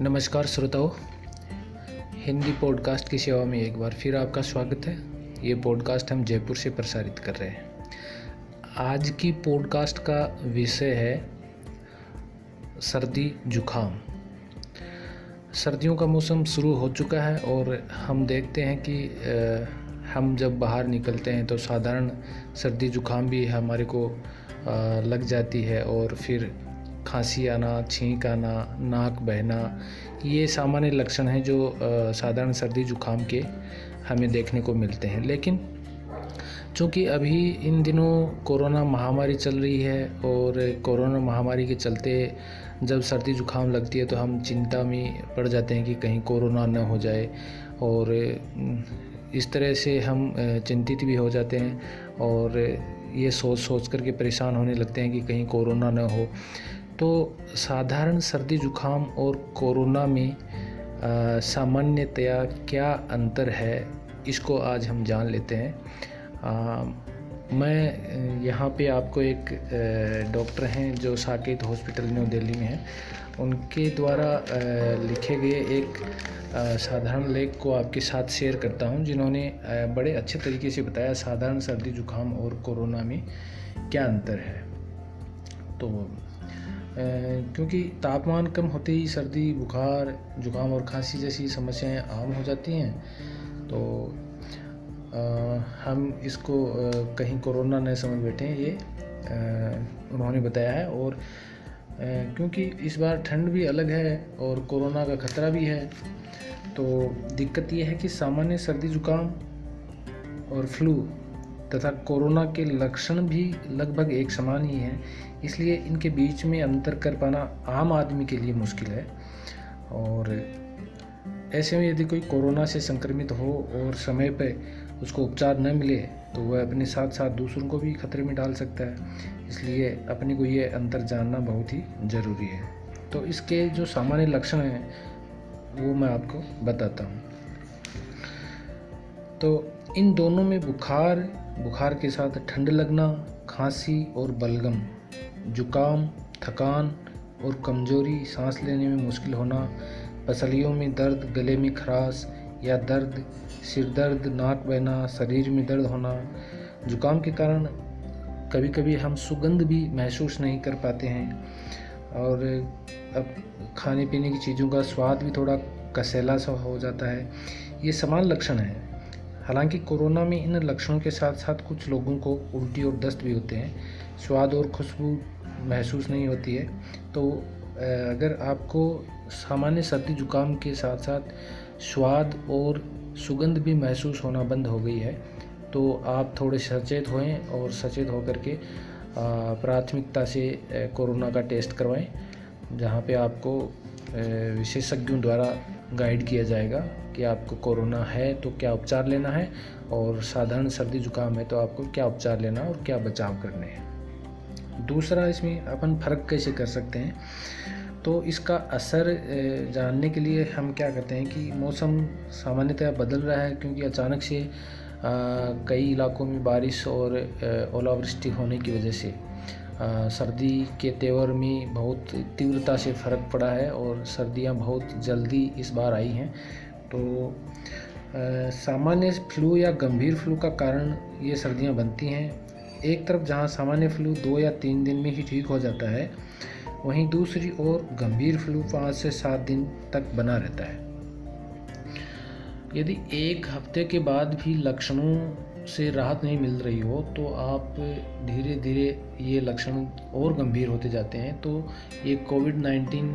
नमस्कार श्रोताओं, हिंदी पॉडकास्ट की सेवा में एक बार फिर आपका स्वागत है। ये पॉडकास्ट हम जयपुर से प्रसारित कर रहे हैं। आज की पॉडकास्ट का विषय है सर्दी जुखाम। सर्दियों का मौसम शुरू हो चुका है और हम देखते हैं कि हम जब बाहर निकलते हैं तो साधारण सर्दी जुखाम भी हमारे को लग जाती है और फिर खांसी आना, छींक आना, नाक बहना, ये सामान्य लक्षण हैं जो साधारण सर्दी जुखाम के हमें देखने को मिलते हैं। लेकिन चूँकि अभी इन दिनों कोरोना महामारी चल रही है और कोरोना महामारी के चलते जब सर्दी जुखाम लगती है तो हम चिंता में पड़ जाते हैं कि कहीं कोरोना न हो जाए, और इस तरह से हम चिंतित भी हो जाते हैं और ये सोच कर के परेशान होने लगते हैं कि कहीं कोरोना न हो। तो साधारण सर्दी जुखाम और कोरोना में सामान्यतया क्या अंतर है, इसको आज हम जान लेते हैं। मैं यहाँ पे आपको एक डॉक्टर हैं जो साकेत हॉस्पिटल न्यू दिल्ली में हैं, उनके द्वारा लिखे गए एक साधारण लेख को आपके साथ शेयर करता हूँ, जिन्होंने बड़े अच्छे तरीके से बताया साधारण सर्दी जुखाम और कोरोना में क्या अंतर है। तो क्योंकि तापमान कम होते ही सर्दी, बुखार, जुकाम और खांसी जैसी समस्याएं आम हो जाती हैं, तो हम इसको कहीं कोरोना न समझ बैठे हैं, ये उन्होंने बताया है। और क्योंकि इस बार ठंड भी अलग है और कोरोना का खतरा भी है, तो दिक्कत ये है कि सामान्य सर्दी जुकाम और फ्लू तथा कोरोना के लक्षण भी लगभग एक समान ही हैं, इसलिए इनके बीच में अंतर कर पाना आम आदमी के लिए मुश्किल है। और ऐसे में यदि कोई कोरोना से संक्रमित हो और समय पर उसको उपचार न मिले तो वह अपने साथ साथ दूसरों को भी खतरे में डाल सकता है, इसलिए अपने को ये अंतर जानना बहुत ही ज़रूरी है। तो इसके जो सामान्य लक्षण हैं वो मैं आपको बताता हूँ। तो इन दोनों में बुखार के साथ ठंड लगना, खांसी और बलगम, जुकाम, थकान और कमजोरी, सांस लेने में मुश्किल होना, पसलियों में दर्द, गले में खराश या दर्द, सिर दर्द, नाक बहना, शरीर में दर्द होना। जुकाम के कारण कभी कभी हम सुगंध भी महसूस नहीं कर पाते हैं और अब खाने पीने की चीज़ों का स्वाद भी थोड़ा कसैला सा हो जाता है। ये समान लक्षण हैं। हालांकि कोरोना में इन लक्षणों के साथ साथ कुछ लोगों को उल्टी और दस्त भी होते हैं, स्वाद और खुशबू महसूस नहीं होती है। तो अगर आपको सामान्य सर्दी जुकाम के साथ साथ स्वाद और सुगंध भी महसूस होना बंद हो गई है तो आप थोड़े सचेत होएं और सचेत होकर के प्राथमिकता से कोरोना का टेस्ट करवाएं, जहां पे आपको विशेषज्ञों द्वारा गाइड किया जाएगा कि आपको कोरोना है तो क्या उपचार लेना है और साधारण सर्दी जुकाम है तो आपको क्या उपचार लेना और क्या बचाव करने हैं। दूसरा, इसमें अपन फ़र्क कैसे कर सकते हैं, तो इसका असर जानने के लिए हम क्या करते हैं कि मौसम सामान्यतः बदल रहा है, क्योंकि अचानक से कई इलाकों में बारिश और ओलावृष्टि होने की वजह से सर्दी के तेवर में बहुत तीव्रता से फ़र्क पड़ा है और सर्दियां बहुत जल्दी इस बार आई हैं। तो सामान्य फ्लू या गंभीर फ्लू का कारण ये सर्दियां बनती हैं। एक तरफ जहां सामान्य फ्लू 2 या 3 दिन में ही ठीक हो जाता है, वहीं दूसरी ओर गंभीर फ्लू 5 से 7 दिन तक बना रहता है। यदि एक हफ्ते के बाद भी लक्षणों से राहत नहीं मिल रही हो तो आप धीरे धीरे ये लक्षण और गंभीर होते जाते हैं, तो ये कोविड-19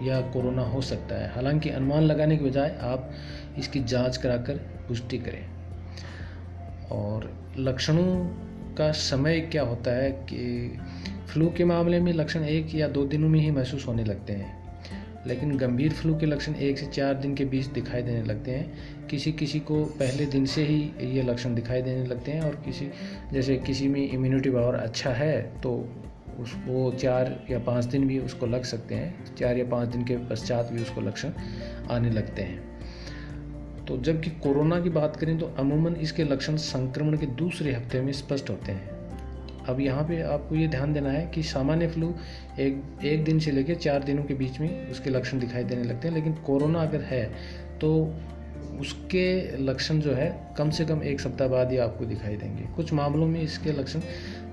या कोरोना हो सकता है। हालांकि अनुमान लगाने के बजाय आप इसकी जांच कराकर पुष्टि करें। और लक्षणों का समय क्या होता है कि फ्लू के मामले में लक्षण 1 या 2 दिनों में ही महसूस होने लगते हैं, लेकिन गंभीर फ्लू के लक्षण 1 से 4 दिन के बीच दिखाई देने लगते हैं। किसी को पहले दिन से ही ये लक्षण दिखाई देने लगते हैं और किसी में इम्यूनिटी पावर अच्छा है तो वो 4 या 5 दिन भी उसको लग सकते हैं, 4 या 5 दिन के पश्चात भी उसको लक्षण आने लगते हैं। तो जबकि कोरोना की बात करें तो अमूमन इसके लक्षण संक्रमण के दूसरे हफ्ते में स्पष्ट होते हैं। अब यहाँ पे आपको ये ध्यान देना है कि सामान्य फ्लू एक दिन से लेकर 4 दिनों के बीच में उसके लक्षण दिखाई देने लगते हैं, लेकिन कोरोना अगर है तो उसके लक्षण जो है कम से कम 1 सप्ताह बाद ही आपको दिखाई देंगे। कुछ मामलों में इसके लक्षण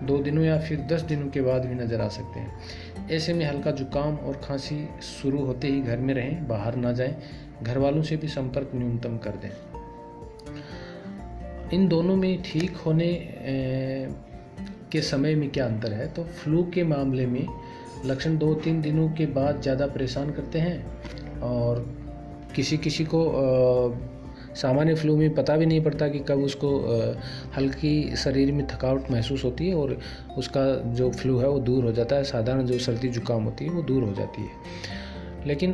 2 दिनों या फिर 10 दिनों के बाद भी नज़र आ सकते हैं। ऐसे में हल्का जुकाम और खांसी शुरू होते ही घर में रहें, बाहर ना जाएं, घर वालों से भी संपर्क न्यूनतम कर दें। इन दोनों में ठीक होने के समय में क्या अंतर है? तो फ्लू के मामले में लक्षण 2-3 दिनों के बाद ज़्यादा परेशान करते हैं और किसी को सामान्य फ्लू में पता भी नहीं पड़ता कि कब उसको हल्की शरीर में थकावट महसूस होती है और उसका जो फ्लू है वो दूर हो जाता है। साधारण जो सर्दी जुकाम होती है वो दूर हो जाती है। लेकिन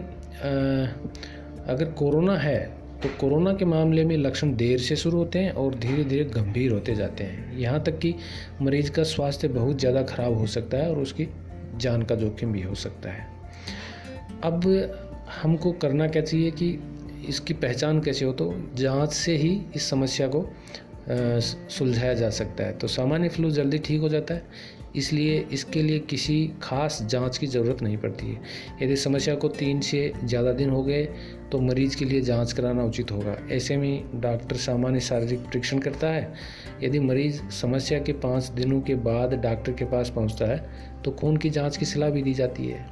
अगर कोरोना है तो कोरोना के मामले में लक्षण देर से शुरू होते हैं और धीरे धीरे गंभीर होते जाते हैं। यहाँ तक कि मरीज का स्वास्थ्य बहुत ज़्यादा खराब हो सकता है और उसकी जान का जोखिम भी हो सकता है। अब हमको करना क्या चाहिए कि इसकी पहचान कैसे हो? तो जांच से ही इस समस्या को सुलझाया जा सकता है। तो सामान्य फ्लू जल्दी ठीक हो जाता है, इसलिए इसके लिए किसी खास जांच की ज़रूरत नहीं पड़ती है। यदि समस्या को 3 से ज़्यादा दिन हो गए तो मरीज़ के लिए जांच कराना उचित होगा। ऐसे में डॉक्टर सामान्य शारीरिक परीक्षण करता है। यदि मरीज़ समस्या के 5 दिनों के बाद डॉक्टर के पास पहुंचता है तो खून की जांच की सलाह भी दी जाती है।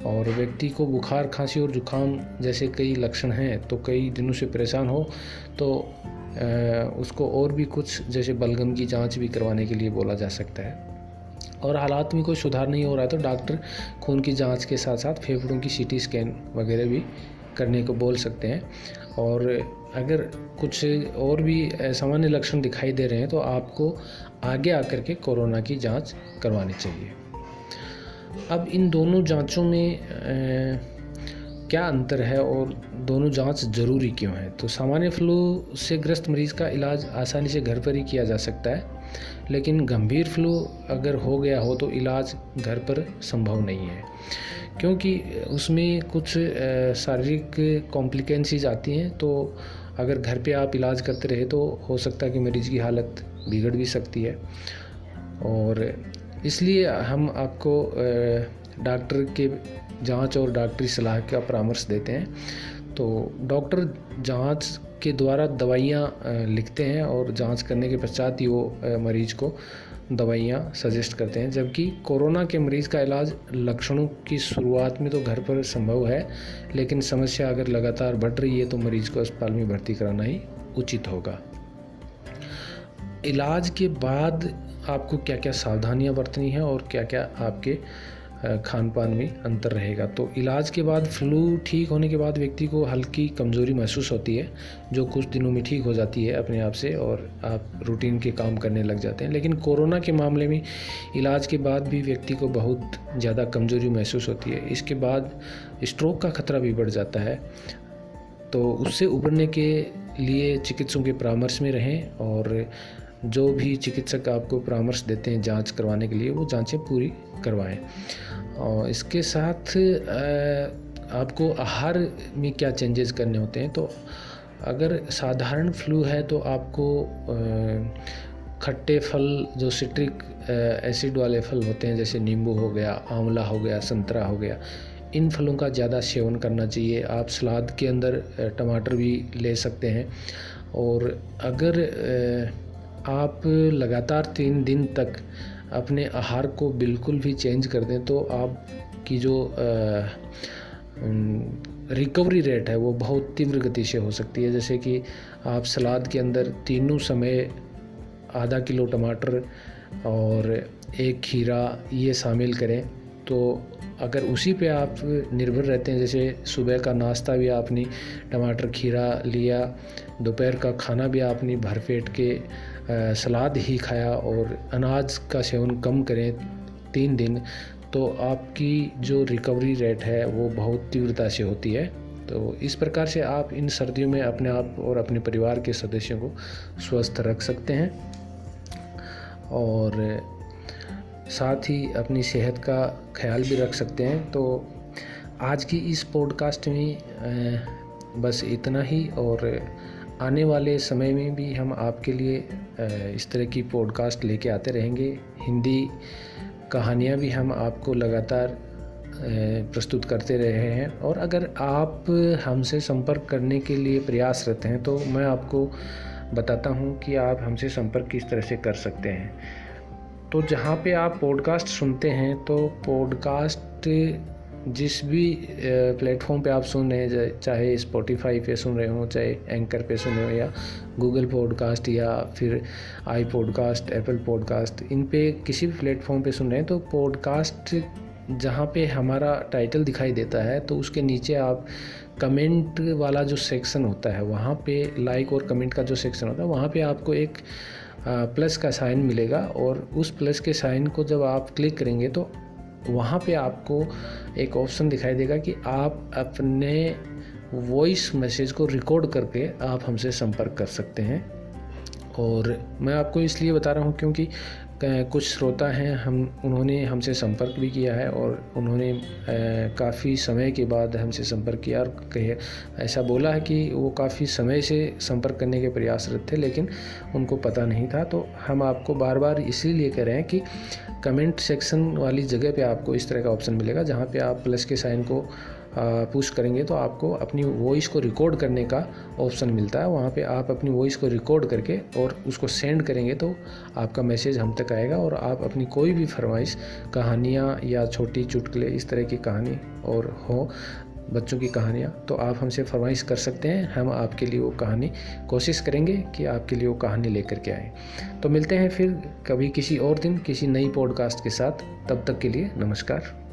और व्यक्ति को बुखार, खांसी और जुकाम जैसे कई लक्षण हैं तो कई दिनों से परेशान हो तो उसको और भी कुछ जैसे बलगम की जांच भी करवाने के लिए बोला जा सकता है। और हालात में कोई सुधार नहीं हो रहा है तो डॉक्टर खून की जांच के साथ साथ फेफड़ों की सीटी स्कैन वगैरह भी करने को बोल सकते हैं। और अगर कुछ और भी सामान्य लक्षण दिखाई दे रहे हैं तो आपको आगे आकर के कोरोना की जांच करवानी चाहिए। अब इन दोनों जांचों में क्या अंतर है और दोनों जांच ज़रूरी क्यों है? तो सामान्य फ्लू से ग्रस्त मरीज़ का इलाज आसानी से घर पर ही किया जा सकता है, लेकिन गंभीर फ्लू अगर हो गया हो तो इलाज घर पर संभव नहीं है, क्योंकि उसमें कुछ शारीरिक कॉम्प्लिकेंसीज आती हैं। तो अगर घर पे आप इलाज करते रहे तो हो सकता है कि मरीज़ की हालत बिगड़ भी सकती है। और इसलिए हम आपको डॉक्टर के जांच और डॉक्टरी सलाह का परामर्श देते हैं। तो डॉक्टर जांच के द्वारा दवाइयाँ लिखते हैं और जांच करने के पश्चात ही वो मरीज़ को दवाइयाँ सजेस्ट करते हैं। जबकि कोरोना के मरीज़ का इलाज लक्षणों की शुरुआत में तो घर पर संभव है, लेकिन समस्या अगर लगातार बढ़ रही है तो मरीज़ को अस्पताल में भर्ती कराना ही उचित होगा। इलाज के बाद आपको क्या क्या सावधानियां बरतनी है और क्या क्या आपके खान पान में अंतर रहेगा? तो इलाज के बाद फ्लू ठीक होने के बाद व्यक्ति को हल्की कमज़ोरी महसूस होती है, जो कुछ दिनों में ठीक हो जाती है अपने आप से और आप रूटीन के काम करने लग जाते हैं। लेकिन कोरोना के मामले में इलाज के बाद भी व्यक्ति को बहुत ज़्यादा कमज़ोरी महसूस होती है। इसके बाद स्ट्रोक का खतरा भी बढ़ जाता है। तो उससे उबरने के लिए चिकित्सकों के परामर्श में रहें और जो भी चिकित्सक आपको परामर्श देते हैं जांच करवाने के लिए वो जांचें पूरी करवाएं। और इसके साथ आपको आहार में क्या चेंजेस करने होते हैं? तो अगर साधारण फ्लू है तो आपको खट्टे फल, जो सिट्रिक एसिड वाले फल होते हैं जैसे नींबू हो गया, आंवला हो गया, संतरा हो गया, इन फलों का ज़्यादा सेवन करना चाहिए। आप सलाद के अंदर टमाटर भी ले सकते हैं। और अगर आप लगातार 3 दिन तक अपने आहार को बिल्कुल भी चेंज कर दें तो आपकी जो रिकवरी रेट है वो बहुत तीव्र गति से हो सकती है। जैसे कि आप सलाद के अंदर तीनों समय आधा किलो टमाटर और 1 खीरा ये शामिल करें, तो अगर उसी पे आप निर्भर रहते हैं, जैसे सुबह का नाश्ता भी आपने टमाटर खीरा लिया, दोपहर का खाना भी आपने भरपेट के सलाद ही खाया और अनाज का सेवन कम करें 3 दिन, तो आपकी जो रिकवरी रेट है वो बहुत तीव्रता से होती है। तो इस प्रकार से आप इन सर्दियों में अपने आप और अपने परिवार के सदस्यों को स्वस्थ रख सकते हैं और साथ ही अपनी सेहत का ख्याल भी रख सकते हैं। तो आज की इस पॉडकास्ट में बस इतना ही, और आने वाले समय में भी हम आपके लिए इस तरह की पॉडकास्ट लेके आते रहेंगे। हिंदी कहानियाँ भी हम आपको लगातार प्रस्तुत करते रहे हैं। और अगर आप हमसे संपर्क करने के लिए प्रयासरत हैं तो मैं आपको बताता हूं कि आप हमसे संपर्क किस तरह से कर सकते हैं। तो जहां पे आप पॉडकास्ट सुनते हैं तो पॉडकास्ट जिस भी प्लेटफॉर्म पे आप सुन रहे हैं, चाहे स्पॉटिफाई पे सुन रहे हो, चाहे एंकर पे सुन रहे हो, या गूगल पॉडकास्ट, या फिर आई पॉडकास्ट, एप्पल पॉडकास्ट, इन पे किसी भी प्लेटफॉर्म पे सुन रहे हैं तो पॉडकास्ट जहाँ पे हमारा टाइटल दिखाई देता है तो उसके नीचे आप कमेंट वाला जो सेक्शन होता है, वहाँ पे लाइक और कमेंट का जो सेक्शन होता है, वहाँ पे आपको एक प्लस का साइन मिलेगा। और उस प्लस के साइन को जब आप क्लिक करेंगे तो वहाँ पे आपको एक ऑप्शन दिखाई देगा कि आप अपने वॉइस मैसेज को रिकॉर्ड करके आप हमसे संपर्क कर सकते हैं। और मैं आपको इसलिए बता रहा हूँ क्योंकि कुछ श्रोता हैं, उन्होंने हमसे संपर्क भी किया है और उन्होंने काफ़ी समय के बाद हमसे संपर्क किया और ऐसा बोला है कि वो काफ़ी समय से संपर्क करने के प्रयासरत थे लेकिन उनको पता नहीं था। तो हम आपको बार बार इसीलिए कह रहे हैं कि कमेंट सेक्शन वाली जगह पे आपको इस तरह का ऑप्शन मिलेगा जहाँ पे आप प्लस के साइन को पुश करेंगे तो आपको अपनी वॉइस को रिकॉर्ड करने का ऑप्शन मिलता है। वहाँ पे आप अपनी वॉइस को रिकॉर्ड करके और उसको सेंड करेंगे तो आपका मैसेज हम तक आएगा और आप अपनी कोई भी फरमाइश, कहानियाँ या छोटी चुटकुले, इस तरह की कहानी और हो बच्चों की कहानियाँ, तो आप हमसे फरमाइश कर सकते हैं। हम आपके लिए वो कहानी कोशिश करेंगे कि आपके लिए वो कहानी लेकर के आएँ। तो मिलते हैं फिर कभी किसी और दिन किसी नई पॉडकास्ट के साथ। तब तक के लिए नमस्कार।